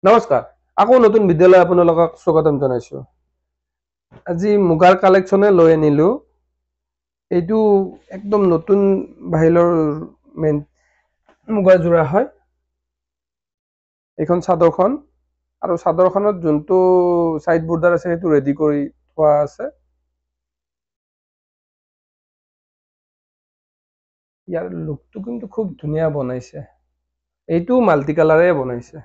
নমস্কাৰ আকৌ নতুন ভিডিঅ'লৈ আপোনালোকক স্বাগতম জনাইছো। আজি মুগাৰ কালেকশ্যনে লৈ আনিলো। এইটো একদম নতুন বাহিৰৰ মেইন মুগাৰ যোৰা হয়। এইখন চাদৰখন আৰু চাদৰখনত যোনটো সাইড বৰ্ডাৰ আছে সেইটো ৰেডি কৰি থোৱা আছে। ইয়াৰ লুকটো কিন্তু খুব ধুনীয়া বনাইছে। এইটো মাল্টি কালাৰে বনাইছে।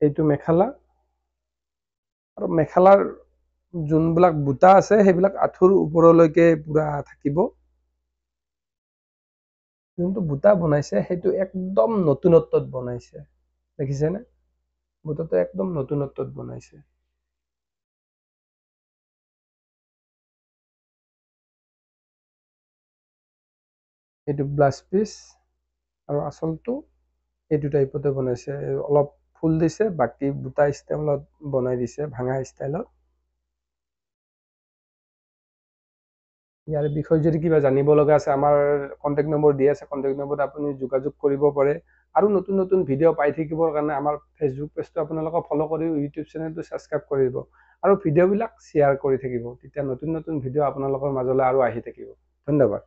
এইটো মেখেলা আৰু মেখেলাৰ যোনবিলাক বুটা আছে সেইবিলাক আঁঠুৰ ওপৰলৈকে পুৰা থাকিব। যোনটো বুটা বনাইছে সেইটো একদম নতুনত্বত বনাইছে, দেখিছেনে? বুটাটো একদম নতুনত্বত বনাইছে। এইটো ব্লাউজ পিচ আৰু আঁচলটো এইটো টাইপতে বনাইছে। অলপ ফুল দিছে, বাকী বুটা ষ্টাইলত বনাই দিছে, ভাঙা ষ্টাইলত। ইয়াৰ বিষয়ে যদি কিবা জানিব লগা আছে, আমাৰ কণ্টেক্ট নম্বৰ দি আছে, কণ্টেক্ট নম্বৰত আপুনি যোগাযোগ কৰিব পাৰে। আৰু নতুন নতুন ভিডিঅ' পাই থাকিবৰ কাৰণে আমাৰ ফেচবুক পেজটো আপোনালোকে ফ'ল' কৰি ইউটিউব চেনেলটো ছাবস্ক্ৰাইব কৰিব আৰু ভিডিঅ'বিলাক শ্বেয়াৰ কৰি থাকিব। তেতিয়া নতুন নতুন ভিডিঅ' আপোনালোকৰ মাজলৈ আৰু আহি থাকিব। ধন্যবাদ।